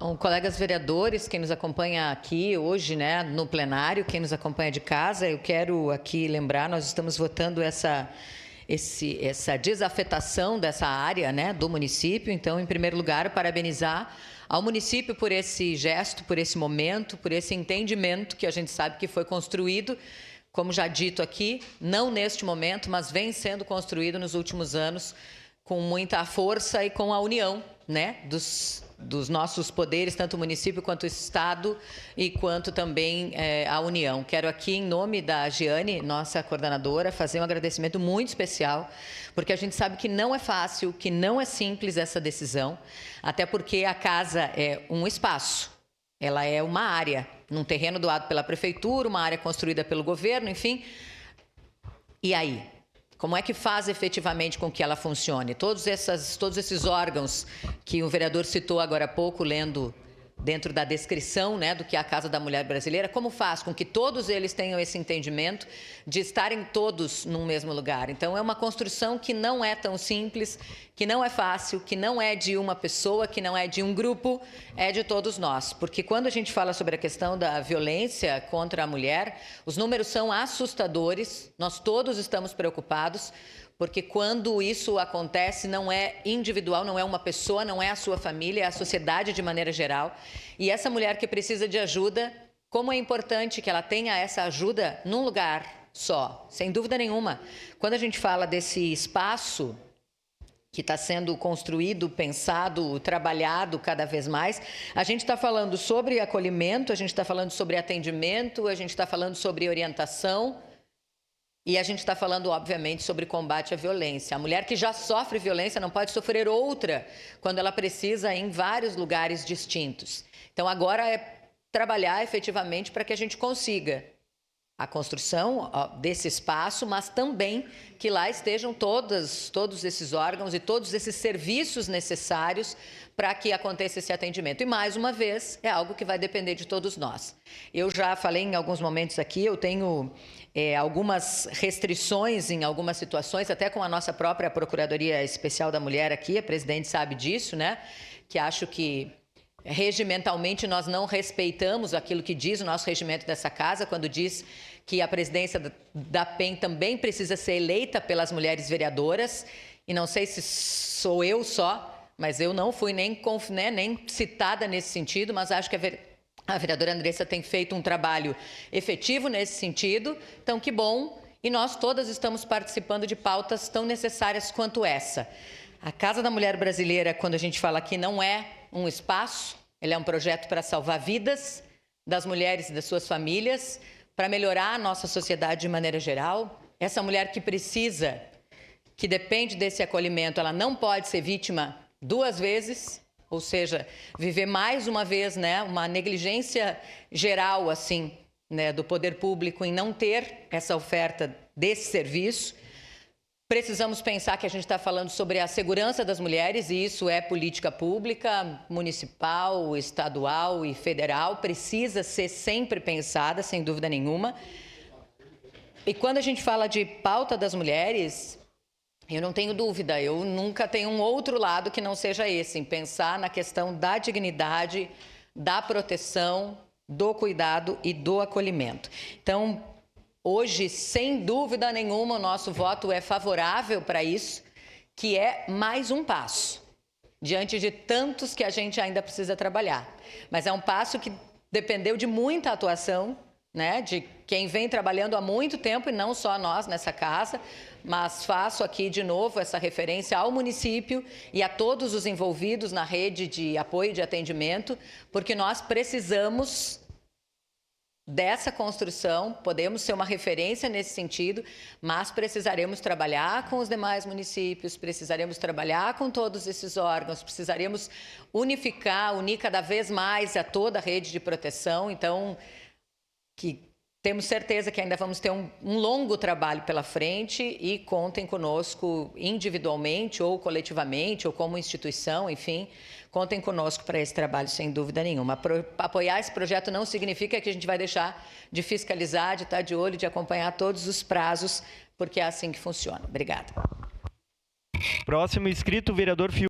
Bom, colegas vereadores, quem nos acompanha aqui hoje, né, no plenário, quem nos acompanha de casa, eu quero aqui lembrar, nós estamos votando essa desafetação dessa área, né, do município. Então, em primeiro lugar, parabenizar ao município por esse gesto, por esse momento, por esse entendimento que a gente sabe que foi construído, como já dito aqui, não neste momento, mas vem sendo construído nos últimos anos com muita força e com a união, né, dos nossos poderes, tanto o município quanto o Estado e quanto também a União. Quero aqui, em nome da Giane, nossa coordenadora, fazer um agradecimento muito especial, porque a gente sabe que não é fácil, que não é simples essa decisão, até porque a casa é um espaço, ela é uma área, num terreno doado pela prefeitura, uma área construída pelo governo, enfim. E aí? Como é que faz efetivamente com que ela funcione? Todos esses órgãos que o vereador citou agora há pouco, lendo dentro da descrição, né, do que é a Casa da Mulher Brasileira, como faz com que todos eles tenham esse entendimento de estarem todos num mesmo lugar? Então, é uma construção que não é tão simples, que não é fácil, que não é de uma pessoa, que não é de um grupo, é de todos nós. Porque quando a gente fala sobre a questão da violência contra a mulher, os números são assustadores, nós todos estamos preocupados, porque quando isso acontece não é individual, não é uma pessoa, não é a sua família, é a sociedade de maneira geral. E essa mulher que precisa de ajuda, como é importante que ela tenha essa ajuda num lugar só, sem dúvida nenhuma. Quando a gente fala desse espaço que está sendo construído, pensado, trabalhado cada vez mais, a gente está falando sobre acolhimento, a gente está falando sobre atendimento, a gente está falando sobre orientação, e a gente está falando, obviamente, sobre combate à violência. A mulher que já sofre violência não pode sofrer outra quando ela precisa em vários lugares distintos. Então, agora é trabalhar efetivamente para que a gente consiga a construção desse espaço, mas também que lá estejam todos esses órgãos e todos esses serviços necessários para que aconteça esse atendimento. E, mais uma vez, é algo que vai depender de todos nós. Eu já falei em alguns momentos aqui, eu tenho algumas restrições em algumas situações, até com a nossa própria Procuradoria Especial da Mulher aqui, a presidente sabe disso, né? Que acho que regimentalmente nós não respeitamos aquilo que diz o nosso regimento dessa casa, quando diz que a presidência da PEN também precisa ser eleita pelas mulheres vereadoras, e não sei se sou eu só, mas eu não fui nem citada nesse sentido, mas acho que a vereadora Andressa tem feito um trabalho efetivo nesse sentido, então que bom, e nós todas estamos participando de pautas tão necessárias quanto essa. A Casa da Mulher Brasileira, quando a gente fala aqui, não é um espaço, ele é um projeto para salvar vidas das mulheres e das suas famílias, para melhorar a nossa sociedade de maneira geral. Essa mulher que precisa, que depende desse acolhimento, ela não pode ser vítima duas vezes, ou seja, viver mais uma vez, né, uma negligência geral, assim, né, do poder público em não ter essa oferta desse serviço. Precisamos pensar que a gente está falando sobre a segurança das mulheres, e isso é política pública, municipal, estadual e federal, precisa ser sempre pensada, sem dúvida nenhuma. E quando a gente fala de pauta das mulheres, eu não tenho dúvida, eu nunca tenho um outro lado que não seja esse, em pensar na questão da dignidade, da proteção, do cuidado e do acolhimento. Então, hoje, sem dúvida nenhuma, o nosso voto é favorável para isso, que é mais um passo, diante de tantos que a gente ainda precisa trabalhar. Mas é um passo que dependeu de muita atuação, né, de quem vem trabalhando há muito tempo, e não só nós nessa casa, mas faço aqui de novo essa referência ao município e a todos os envolvidos na rede de apoio e de atendimento, porque nós precisamos dessa construção, podemos ser uma referência nesse sentido, mas precisaremos trabalhar com os demais municípios, precisaremos trabalhar com todos esses órgãos, precisaremos unir cada vez mais a toda a rede de proteção. Então, que temos certeza que ainda vamos ter um longo trabalho pela frente, e contem conosco individualmente ou coletivamente ou como instituição, enfim, contem conosco para esse trabalho, sem dúvida nenhuma. Apoiar esse projeto não significa que a gente vai deixar de fiscalizar, de estar de olho, de acompanhar todos os prazos, porque é assim que funciona. Obrigada. Próximo inscrito, vereador